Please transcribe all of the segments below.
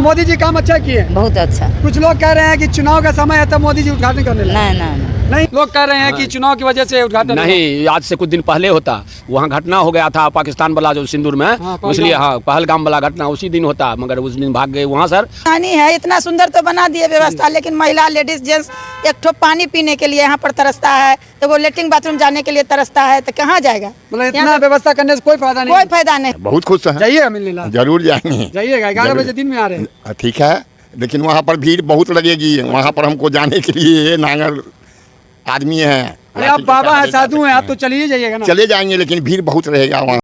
मोदी जी काम अच्छा किए? बहुत अच्छा। कुछ लोग कह रहे हैं कि चुनाव का समय है तब मोदी जी उद्घाटन करने लगे। नहीं, लोग कह रहे हैं कि चुनाव की वजह से उद्घाटन नहीं, आज से कुछ दिन पहले होता, वहाँ घटना हो गया था पाकिस्तान वाला जो सिंदूर में, इसलिए हाँ पहलगाम वाला घटना उसी दिन होता, मगर उस दिन भाग गए वहाँ सर। पानी है इतना सुंदर तो बना दिए व्यवस्था, लेकिन महिला लेडीज जेंट्स एक ठो पानी पीने के लिए यहाँ पर तरसता है, तो वो लेटरिन बाथरूम जाने के लिए तरसता है, तो कहाँ जाएगा? मतलब इतना व्यवस्था करने से कोई फायदा नहीं? कोई फायदा नहीं। बहुत खुश है। जाइएगा मिलने? जरूर जाएंगे। जाइएगा, 11 बजे दिन में आ रहे हैं। ठीक है, लेकिन वहाँ पर भीड़ बहुत लगेगी, वहाँ पर हमको जाने के लिए नांगर आदमी है। अरे आप बाबा है, साधु हैं, आप तो चलिए जाइएगा ना। चले जाएंगे, लेकिन भीड़ बहुत रहेगा वहाँ।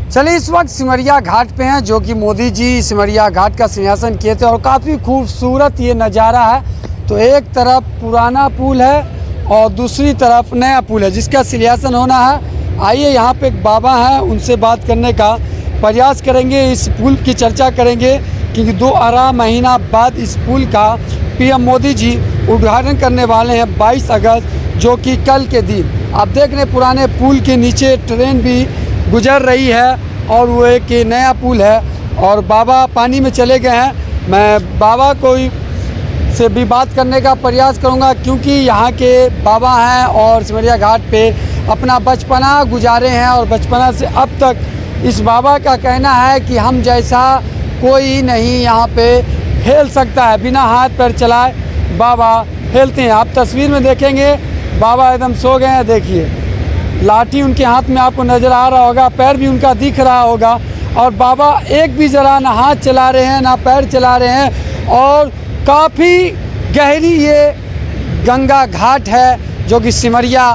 चलिए, इस वक्त सिमरिया घाट पे हैं, जो कि मोदी जी सिमरिया घाट का सिंहासन किए थे और काफ़ी खूबसूरत ये नज़ारा है। तो एक तरफ पुराना पुल है और दूसरी तरफ नया पुल है जिसका सिंहासन होना है। आइए यहाँ पे एक बाबा हैं, उनसे बात करने का प्रयास करेंगे, इस पुल की चर्चा करेंगे, क्योंकि 2 महीना बाद इस पुल का पीएम मोदी जी उद्घाटन करने वाले हैं 22 अगस्त, जो कि कल के दिन। आप देख रहे हैं पुराने पुल के नीचे ट्रेन भी गुजर रही है और वो एक नया पुल है और बाबा पानी में चले गए हैं। मैं बाबा को से भी बात करने का प्रयास करूंगा, क्योंकि यहाँ के बाबा हैं और सिमरिया घाट पे अपना बचपना गुजारे हैं और बचपना से अब तक इस बाबा का कहना है कि हम जैसा कोई नहीं यहाँ पे हिल सकता है, बिना हाथ पैर चलाए बाबा हिलते हैं। आप तस्वीर में देखेंगे बाबा एकदम सो गए हैं, देखिए लाठी उनके हाथ में आपको नज़र आ रहा होगा, पैर भी उनका दिख रहा होगा और बाबा एक भी ज़रा ना हाथ चला रहे हैं ना पैर चला रहे हैं। और काफ़ी गहरी ये गंगा घाट है जो कि सिमरिया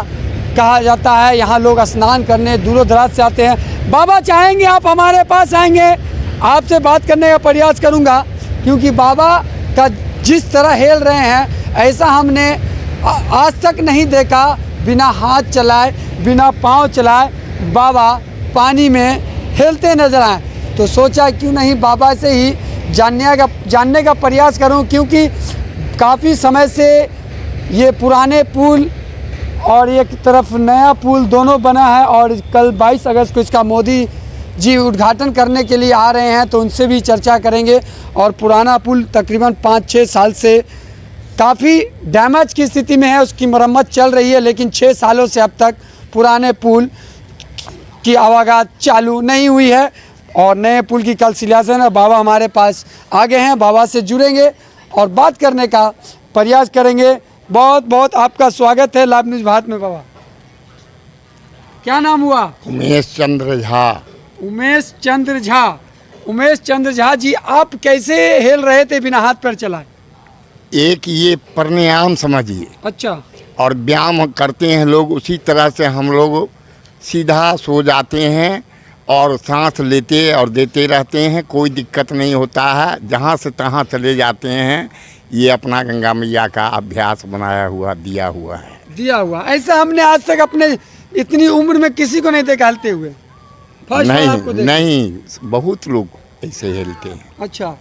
कहा जाता है। यहाँ लोग स्नान करने दूरों दराज से आते हैं। बाबा चाहेंगे आप हमारे पास आएंगे, आपसे बात करने का प्रयास करूँगा, क्योंकि बाबा का जिस तरह हिल रहे हैं ऐसा हमने आज तक नहीं देखा। बिना हाथ चलाए बिना पाँव चलाए बाबा पानी में हिलते नजर आए, तो सोचा क्यों नहीं बाबा से ही जानने का प्रयास करूं, क्योंकि काफ़ी समय से ये पुराने पुल और एक तरफ नया पुल दोनों बना है और कल 22 अगस्त को इसका मोदी जी उद्घाटन करने के लिए आ रहे हैं, तो उनसे भी चर्चा करेंगे। और पुराना पुल तकरीबन 5-6 साल से काफ़ी डैमेज की स्थिति में है, उसकी मरम्मत चल रही है, लेकिन 6 सालों से अब तक पुराने पुल की आवागमन चालू नहीं हुई है और नए पुल की कल शिलान्यास है। बाबा हमारे पास आ गए हैं, बाबा से जुड़ेंगे और बात करने का प्रयास करेंगे। बहुत बहुत आपका स्वागत है लाइव न्यूज़ भारत में। बाबा क्या नाम हुआ? उमेश चंद्र झा। उमेश चंद्र झा। उमेश चंद्र झा जी, आप कैसे हिल रहे थे बिना हाथ पैर चलाए? एक ये प्राणायाम समझिए। अच्छा। और व्यायाम करते हैं लोग, उसी तरह से हम लोग सीधा सो जाते हैं और सांस लेते और देते रहते हैं, कोई दिक्कत नहीं होता है, जहाँ से तहाँ चले जाते हैं। ये अपना गंगा मैया का अभ्यास बनाया हुआ दिया हुआ है। ऐसा हमने आज तक अपने इतनी उम्र में किसी को नहीं देखा हिलते हुए। नहीं, बहुत लोग ऐसे हिलते हैं। अच्छा।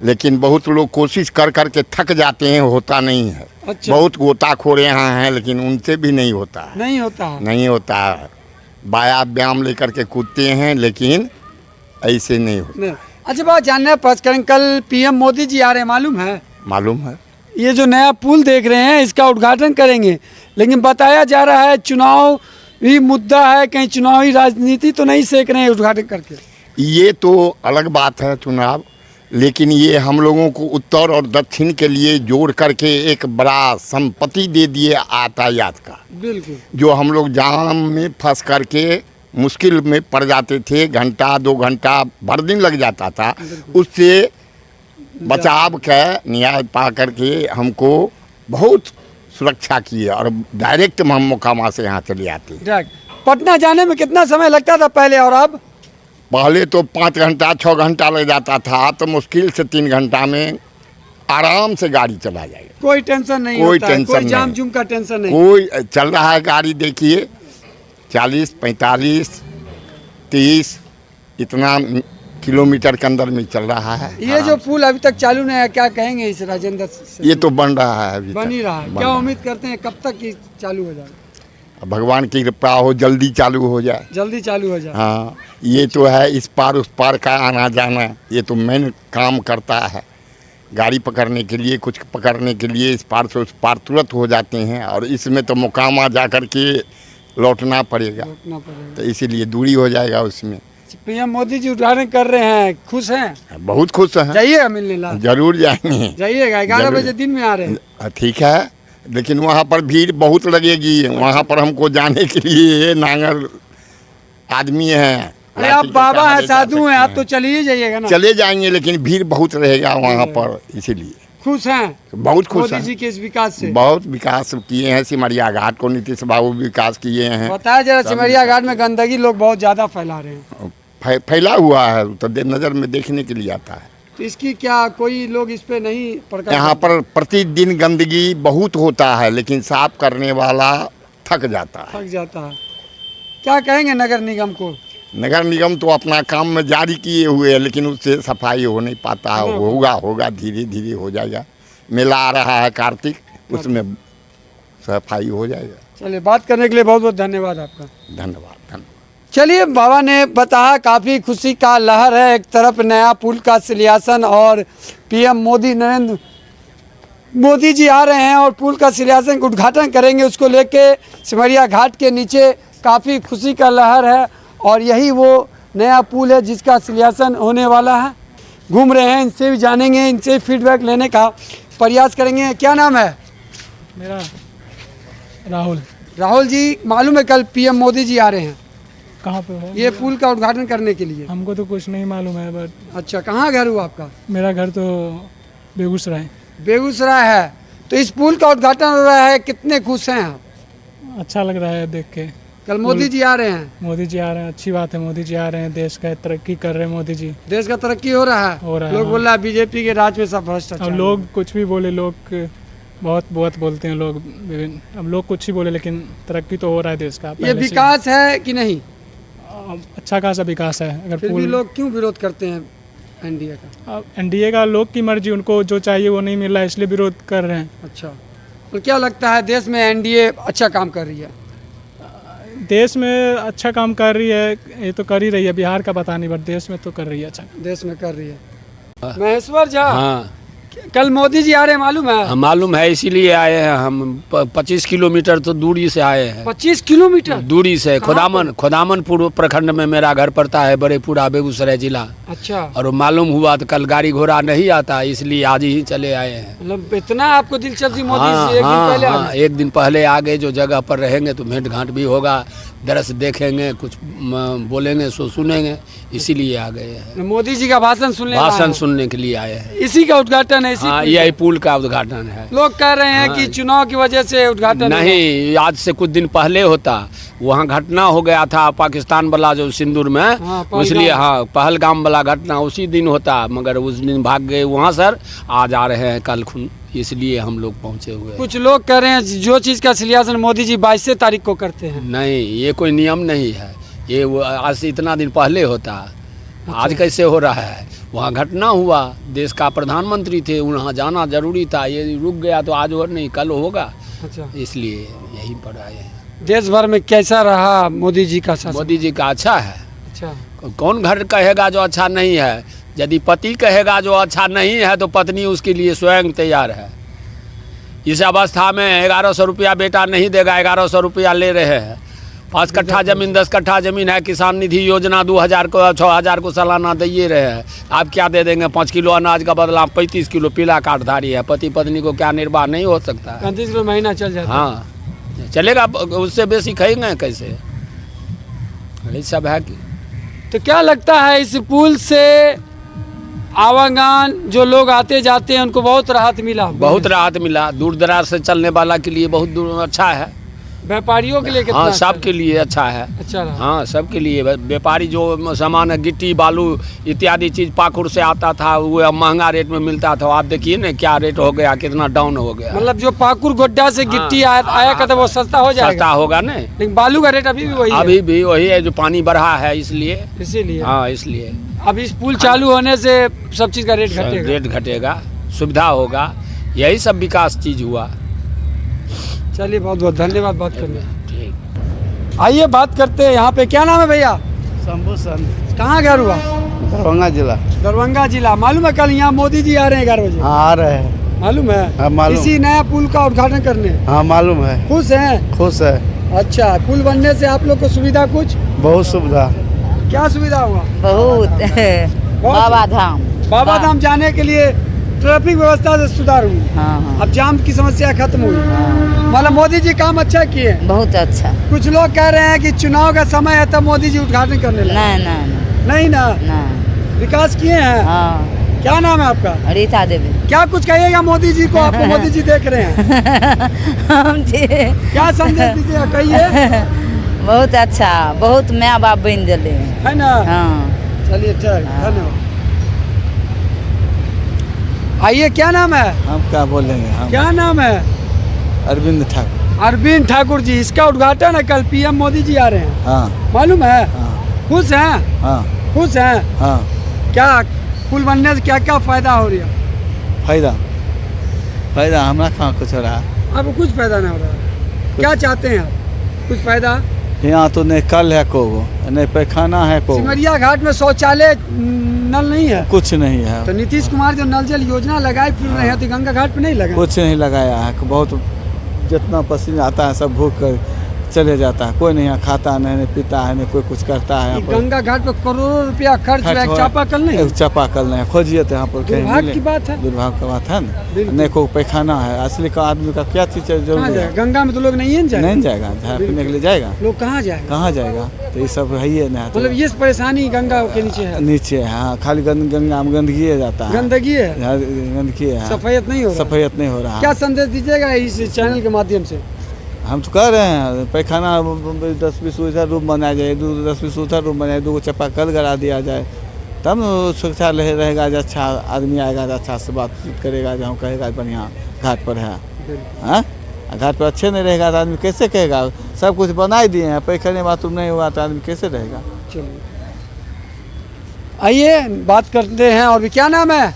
लेकिन बहुत लोग कोशिश कर कर के थक जाते हैं, होता नहीं है। अच्छा। बहुत गोताखोर यहाँ हैं, लेकिन उनसे भी नहीं होता है। नहीं होता है। व्यायाम लेकर के कूदते हैं, लेकिन ऐसे नहीं होता। अच्छा बात जानना है, कल पीएम मोदी जी आ रहे हैं, मालूम है? ये जो नया पुल देख रहे हैं इसका उद्घाटन करेंगे, लेकिन बताया जा रहा है चुनावी मुद्दा है, कहीं चुनावी राजनीति तो नहीं सेक रहे हैं उद्घाटन करके? ये तो अलग बात है चुनाव, लेकिन ये हम लोगों को उत्तर और दक्षिण के लिए जोड़ करके एक बड़ा संपत्ति दे दिए यातायात का। बिल्कुल। जो हम लोग जाम में फंस करके मुश्किल में पड़ जाते थे, घंटा 2 घंटा भर दिन लग जाता था, उससे बचाव का न्याय पा करके हमको बहुत सुरक्षा की है और डायरेक्ट हम मोकामा से यहाँ चले आते हैं। पटना जाने में कितना समय लगता था पहले और अब? पहले तो 5 घंटा 6 घंटा लग जाता था, तो मुश्किल से 3 घंटा में आराम से गाड़ी चला जाएगा। कोई टेंशन नहीं, कोई जाम जुम का टेंशन नहीं। कोई चल रहा है गाड़ी, देखिए 40, 45, 30 इतना किलोमीटर के अंदर में चल रहा है। ये जो पुल अभी तक चालू नहीं है, क्या कहेंगे इस राजेंद्र से? ये तो बन रहा है, अभी बन ही रहा है। क्या उम्मीद करते हैं कब तक ये चालू हो जाएगा? भगवान की कृपा हो, जल्दी चालू हो जाए। जल्दी चालू हो जाए। हाँ, ये तो है इस पार उस पार का आना जाना, ये तो मेन काम करता है। गाड़ी पकड़ने के लिए, कुछ पकड़ने के लिए इस पार से उस पार तुरंत हो जाते हैं, और इसमें तो मुकामा जा कर के लौटना पड़ेगा, रोकना पड़ेगा। तो इसीलिए दूरी हो जाएगा उसमें। पीएम मोदी जी उद्घाटन कर रहे हैं, खुश हैं? बहुत खुश हैं। जाइएगा मिलने लाल? जरूर जाएंगे। जाइएगा, 11 जरूर। बजे दिन में आ रहे हैं। ठीक है, लेकिन वहाँ पर भीड़ बहुत लगेगी। वहाँ पर हमको जाने के लिए नांगर आदमी हैं। अरे आप बाबा हैं, साधु हैं, आप तो चलिए जाइएगा ना। चले जाएंगे, लेकिन भीड़ बहुत रहेगा वहाँ पर, इसीलिए। खुश हैं? बहुत खुश मोदी हैं। जी के इस विकास से बहुत विकास किए हैं। सिमरिया घाट को नीतीश बाबू विकास किए हैं। बताया जरा, सिमरिया घाट में गंदगी लोग बहुत ज्यादा फैला रहे हैं, फैला हुआ है, तो नज़र में देखने के लिए आता है। तो इसकी क्या कोई लोग इस पे नहीं प्रकाश? यहाँ पर प्रतिदिन गंदगी बहुत होता है, लेकिन साफ करने वाला थक जाता है। थक जाता है। क्या कहेंगे नगर निगम को? नगर निगम तो अपना काम में जारी किए हुए है, लेकिन उससे सफाई हो नहीं पाता है। होगा धीरे धीरे हो जाएगा। मेला आ रहा है कार्तिक, उसमें सफाई हो जाएगा। चलिए, बात करने के लिए बहुत बहुत धन्यवाद आपका। धन्यवाद। चलिए, बाबा ने बताया काफ़ी खुशी का लहर है। एक तरफ नया पुल का शिलान्यासन और पीएम मोदी नरेंद्र मोदी जी आ रहे हैं और पुल का शिलान्यासन उद्घाटन करेंगे। उसको लेके सिमरिया घाट के नीचे काफ़ी खुशी का लहर है, और यही वो नया पुल है जिसका शिलान्यासन होने वाला है। घूम रहे हैं, इनसे भी जानेंगे, इनसे फीडबैक लेने का प्रयास करेंगे। क्या नाम है? मेरा राहुल। राहुल जी, मालूम है कल पीएम मोदी जी आ रहे हैं कहाँ पे है? ये पुल का उद्घाटन करने के लिए? हमको तो कुछ नहीं मालूम है, बट अच्छा, कहाँ घर हुआ आपका? मेरा घर तो बेगूसराय। बेगूसराय है। तो इस पुल का उद्घाटन हो रहा है, कितने खुश हैं आप? अच्छा लग रहा है देख के। कल मोदी जी आ रहे हैं। मोदी जी आ रहे हैं, अच्छी बात है। मोदी जी आ रहे हैं, देश का तरक्की कर रहे हैं मोदी जी। देश का तरक्की हो रहा है। हो रहा है, लोग हाँ। बोल रहा है बीजेपी के राज में सब भ्रष्टाचार। अब लोग कुछ भी बोले, लोग बहुत बोलते हैं लोग विभिन्न। अब लोग कुछ ही बोले, लेकिन तरक्की तो हो रहा है देश का। ये पहले से। विकास है कि नहीं? अच्छा खासा विकास है। अगर फिर भी लोग क्यों विरोध करते हैं एनडीए का? अब एनडीए का लोग की मर्जी, उनको जो चाहिए वो नहीं मिल रहा है, इसलिए विरोध कर रहे हैं। अच्छा, तो क्या लगता है देश में एनडीए अच्छा काम कर रही है? देश में अच्छा काम कर रही है, ये तो कर ही रही है। बिहार का पता नहीं, बट देश में तो कर रही है अच्छा। देश में कर रही है। महेश्वर झा, हाँ, कल मोदी जी आ रहे हैं, मालूम है? मालूम है, इसीलिए आए हैं हम। 25 किलोमीटर तो दूरी से आए हैं। 25 किलोमीटर दूरी से खोदामनपुर प्रखंड में मेरा घर पड़ता है, बड़ेपुरा, बेगूसराय जिला। अच्छा, और मालूम हुआ तो कल गाड़ी घोड़ा नहीं आता, इसलिए आज ही चले आए हैं। मतलब इतना आपको दिलचस्पी मोदी हाँ, जी एक दिन पहले आ हाँ, गए? एक दिन पहले आ गए। जो जगह पर रहेंगे तो भेंट घाट भी होगा, दरस देखेंगे, कुछ बोलेंगे सो सुनेंगे, इसीलिए आ गए हैं। मोदी जी का भाषण सुनने भाषण सुनने के लिए आए हैं। इसी का उद्घाटन है? इसी हाँ, पुल यही पुल का उद्घाटन है। लोग कह रहे हैं कि चुनाव की वजह से उद्घाटन नहीं, आज से कुछ दिन पहले होता। वहाँ घटना हो गया था पाकिस्तान वाला, जो सिंदूर में, पहलगाम। इसलिए हाँ, पहलगाम वाला घटना उसी दिन होता, मगर उस दिन भाग गए वहाँ सर। आज आ रहे हैं कल खुन, इसलिए हम लोग पहुँचे हुए हैं। कुछ लोग कह रहे हैं जो चीज़ का शिलान्यासन मोदी जी 22 तारीख को करते हैं। नहीं, ये कोई नियम नहीं है। ये आज से इतना दिन पहले होता, आज कैसे हो रहा है? वहाँ घटना हुआ, देश का प्रधानमंत्री थे, वहाँ जाना जरूरी था। ये रुक गया तो आज और नहीं, कल होगा। अच्छा, इसलिए यहीं पर आए हैं। देश भर में कैसा रहा मोदी जी का शासन? मोदी जी का अच्छा है। अच्छा, कौन घर कहेगा जो अच्छा नहीं है? यदि पति कहेगा जो अच्छा नहीं है, तो पत्नी उसके लिए स्वयं तैयार है। इस अवस्था में 1100 रुपया बेटा नहीं देगा, 1100 रुपया ले रहे हैं। 5 कट्ठा जमीन, 10 कट्ठा जमीन है, किसान निधि योजना 2000 को 6000 को सालाना दे रहे हैं। आप क्या दे देंगे? 5 किलो अनाज का बदला 35 किलो पीला कार्डधारी है। पति पत्नी को क्या निर्वाह नहीं हो सकता है? 35 किलो महीना चल जाता है। हाँ, चलेगा। उससे बेसी खाएंगे कैसे? यही सब है कि तो क्या लगता है इस पुल से आवागमन जो लोग आते जाते हैं उनको बहुत राहत मिला? बहुत राहत मिला। दूर दराज से चलने वाला के लिए बहुत दूर अच्छा है। व्यापारियों के लिए कितना? हाँ, अच्छा सबके लिए अच्छा है। अच्छा रहा। हाँ, सबके लिए। व्यापारी जो सामान है, गिट्टी बालू इत्यादि चीज़ पाकुड़ से आता था, वो अब महंगा रेट में मिलता था। आप देखिए ना क्या रेट हो गया, कितना डाउन हो गया। मतलब जो पाकुड़ गोड्डा से गिट्टी आया करता वो सस्ता हो जाएगा? सस्ता होगा ना। लेकिन बालू का रेट अभी भी वही है? अभी भी वही है, जो पानी बढ़ा है इसलिए। इसीलिए हाँ, इसलिए अब इस पुल चालू होने से सब चीज़ का रेट घटेगा? रेट घटेगा, सुविधा होगा। यही सब विकास चीज़ हुआ। चलिए, बहुत बहुत धन्यवाद बात करने। ठीक। आइए बात करते हैं यहाँ पे। क्या नाम है भैया? शंभू सन, कहाँ घर हुआ? दरभंगा जिला। दरभंगा जिला। मालूम है कल यहाँ मोदी जी आ रहे हैं 11 बजे? हाँ, आ रहे हैं। मालूम है? हाँ, मालूम। इसी नया पुल का उद्घाटन करने। हाँ, मालूम है। खुश हैं? खुश है। अच्छा, पुल बनने से आप लोग को सुविधा कुछ? बहुत सुविधा। क्या सुविधा हुआ? बहुत बाबा धाम। बाबा धाम जाने के लिए ट्रैफिक व्यवस्था से सुधार हुई। हाँ अब जाम की समस्या खत्म हुई। हाँ, मतलब मोदी जी काम अच्छा किए। बहुत अच्छा। कुछ लोग कह रहे हैं कि चुनाव का समय है तब मोदी जी उद्घाटन करने लगे। नहीं ना, ना। विकास किए हैं। हाँ, क्या नाम है आपका? रीता देवी। क्या कुछ कहिएगा मोदी जी को? आपको मोदी जी देख रहे हैं, हम क्या संदेश दीजिएगा? कहिए। बहुत अच्छा, बहुत माँ बाप बन दिले है ना? हाँ। चलिए, धन्यवाद। आइए, क्या नाम है? हम क्या बोलेंगे? हम क्या नाम है? अरविंद ठाकुर। अरविंद ठाकुर जी। इसका उद्घाटन है कल, पीएम मोदी जी आ रहे हैं। हाँ मालूम है? हाँ खुश हैं? हाँ खुश हैं? हाँ। क्या पुल बनने से क्या क्या फायदा हो रही है? फायदा हमारा कहाँ कुछ हो रहा? आपको कुछ फायदा नहीं हो रहा है? क्या चाहते हैं आप? कुछ फायदा? यहाँ तो नहीं कल है को, नहीं पैखाना है को, सिमरिया घाट में शौचालय नल नहीं है। कुछ नहीं है। तो नीतीश कुमार जो नल जल योजना लगाए फिर रहे हैं, तो गंगा घाट पे नहीं लगा? कुछ नहीं लगाया है। बहुत जितना पसीना आता है सब भूख कर चले जाता है। कोई नहीं यहाँ खाता, नहीं पीता है, नहीं कोई कुछ करता है। गंगा घाट पे करोड़ों रुपया खर्च हुआ, एक चापाकल नहीं? एक चापाकल नहीं। खोजिए तो यहाँ पर कहीं दुर्भाग्य की बात है। दुर्भाग्य की बात है ना। बिल्कुल। नहीं कोई पैखाना है। असली का आदमी का क्या चीज़ कहाँ जरूरी है? जाएगा? गंगा में तो लोग नहीं जाएगा। नहीं जाएगा। जहाँ पीने के लिए जाएगा, लोग कहाँ जाएगा? कहाँ जाएगा? तो ये सब है ही नहीं। मतलब ये परेशानी गंगा के नीचे है। नीचे हाँ, खाली गंगा में गंदगी जाता है। गंदगी है, गंदगी है। सफायत नहीं हो रहा। सफायत नहीं हो रहा। क्या संदेश दीजिएगा इस चैनल के माध्यम से? हम तो कह रहे हैं पैखाना 10-20 उधर रूम बनाया जाए, 10-20 उधर रूम बनाए, 2 चापाकल गड़ा दिया जाए, तब न सुरक्षा रहेगा। जो अच्छा आदमी आएगा तो अच्छा से बातचीत करेगा, जहाँ कहेगा बढ़िया घाट पर है। हाँ, घाट पर अच्छे नहीं रहेगा तो आदमी कैसे कहेगा? सब कुछ बना ही दिए हैं, पैखाने बाथरूम नहीं हुआ तो आदमी कैसे रहेगा? चलिए, आइए बात करते हैं। और भी क्या नाम है?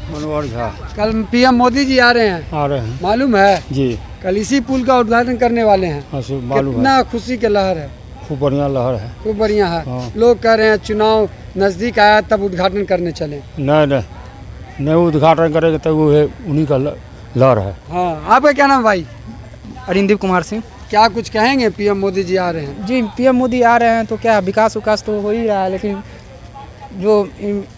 मनोहर झा। कल पीएम मोदी जी आ रहे हैं, आ रहे हैं मालूम है? जी। कल इसी पुल का उद्घाटन करने वाले हैं। हाँ, मालूम है। कितना खुशी के लहर है। खूब बढ़िया लहर है। खूब बढ़िया है। हाँ। लोग कह रहे हैं चुनाव नज़दीक आया तब उद्घाटन करने चले। नहीं उद्घाटन करेंगे तो वो है उन्हीं का लहर है। हाँ, आपका क्या नाम भाई? अरिंदीप कुमार सिंह। क्या कुछ कहेंगे? पीएम मोदी जी आ रहे हैं। जी, पीएम मोदी आ रहे हैं तो क्या विकास तो हो ही रहा है, लेकिन जो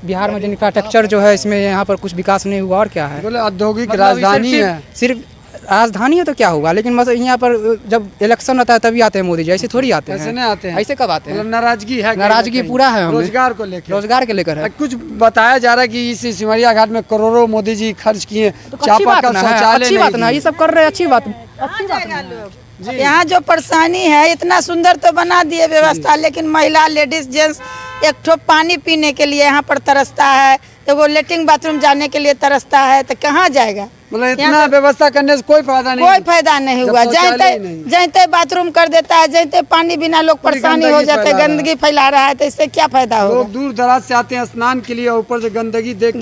बिहार में जो इंफ्रास्ट्रक्चर जो है इसमें यहाँ पर कुछ विकास नहीं हुआ। और क्या है? बोले औद्योगिक मतलब राजधानी है। सिर्फ राजधानी है तो क्या होगा, लेकिन मतलब यहाँ पर जब इलेक्शन होता है तभी आते हैं मोदी जी, ऐसे थोड़ी आते हैं। ऐसे नहीं आते हैं। ऐसे कब आते हैं? मतलब नाराजगी है। नाराजगी पूरा है हमें। रोजगार को लेकर। रोजगार के लेकर है। कुछ बताया जा रहा है कि इस सिमरिया घाट में करोड़ों मोदी जी खर्च किए, चापाकल शौचालय अच्छी बात ना, ये सब कर रहे हैं, अच्छी बात। यहाँ जो परेशानी है, इतना सुंदर तो बना दिए व्यवस्था, लेकिन महिला लेडीज जेंट्स एक ठो पानी पीने के लिए यहाँ पर तरसता है, तो वो लेटरिन बाथरूम जाने के लिए तरसता है, तो कहाँ जाएगा? मतलब इतना व्यवस्था करने से कोई फायदा नहीं। कोई फायदा नहीं हुआ। जैसे बाथरूम कर देता है, जैसे पानी बिना लोग परेशानी हो जाते, गंदगी फैला रहा है, तो इससे क्या फायदा होगा? लोग दूर दराज से आते हैं स्नान के लिए, ऊपर से गंदगी देख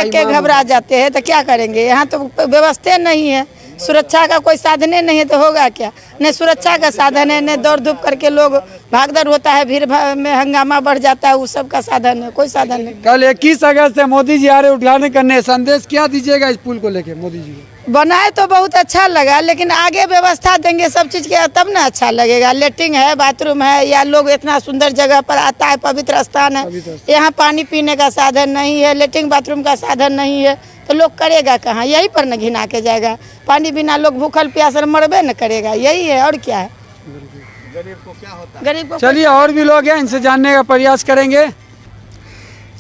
के घबरा जाते हैं, तो क्या करेंगे? यहाँ तो व्यवस्था नहीं है, सुरक्षा का कोई साधन नहीं है, तो होगा क्या? न सुरक्षा का साधन है, न दौड़ धूप करके लोग भागदौड़ होता है, भीड़ में हंगामा बढ़ जाता है, उस सब का साधन है, कोई साधन नहीं। कल 21 अगस्त से मोदी जी आ रहे उद्घाटन करने, संदेश क्या दीजिएगा इस पुल को लेके मोदी जी को? बनाए तो बहुत अच्छा लगा, लेकिन आगे व्यवस्था देंगे सब चीज़ के तब ना अच्छा लगेगा। लेटरिन है, बाथरूम है, या लोग इतना सुंदर जगह पर आता है, पवित्र स्थान है, यहाँ पानी पीने का साधन नहीं है, लेटरिन बाथरूम का साधन नहीं है, तो लोग करेगा कहाँ? यहीं पर न घिना के जाएगा। पानी बिना लोग भूखल प्यासल मरबे न करेगा, यही है। और क्या है? गरीब को क्या होता है? गरीब को। चलिए, और भी लोग हैं, इनसे जानने का प्रयास करेंगे।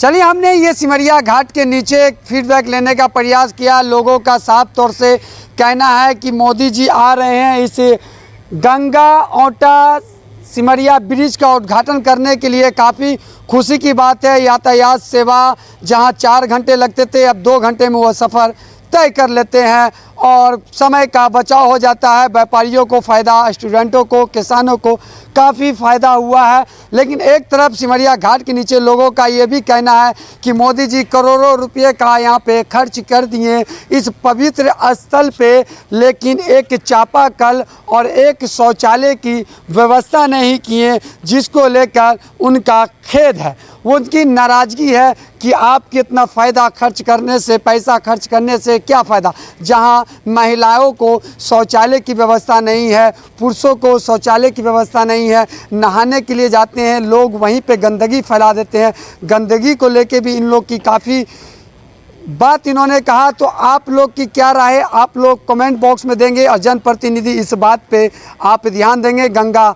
चलिए, हमने ये सिमरिया घाट के नीचे एक फीडबैक लेने का प्रयास किया। लोगों का साफ तौर से कहना है कि मोदी जी आ रहे हैं इस गंगा ओटा सिमरिया ब्रिज का उद्घाटन करने के लिए। काफ़ी खुशी की बात है। यातायात सेवा जहां 4 घंटे लगते थे, अब 2 घंटे में वो सफ़र तय कर लेते हैं। और समय का बचाव हो जाता है। व्यापारियों को फ़ायदा, स्टूडेंटों को, किसानों को काफ़ी फ़ायदा हुआ है। लेकिन एक तरफ सिमरिया घाट के नीचे लोगों का ये भी कहना है कि मोदी जी करोड़ों रुपए का यहाँ पे खर्च कर दिए इस पवित्र स्थल पे, लेकिन एक चापाकल और एक शौचालय की व्यवस्था नहीं किए, जिसको लेकर उनका खेद है। वो उनकी नाराज़गी है कि आप कितना फ़ायदा खर्च करने से, पैसा खर्च करने से क्या फ़ायदा, जहां महिलाओं को शौचालय की व्यवस्था नहीं है, पुरुषों को शौचालय की व्यवस्था नहीं है, नहाने के लिए जाते हैं लोग वहीं पे गंदगी फैला देते हैं। गंदगी को लेके भी इन लोग की काफ़ी बात इन्होंने कहा। तो आप लोग की क्या राय है, आप लोग कमेंट बॉक्स में देंगे और जनप्रतिनिधि इस बात पे आप ध्यान देंगे, गंगा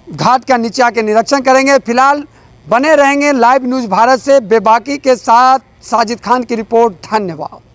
घाट का नीचे आके निरीक्षण करेंगे। फिलहाल बने रहेंगे लाइव न्यूज़ भारत से बेबाकी के साथ। साजिद खान की रिपोर्ट। धन्यवाद।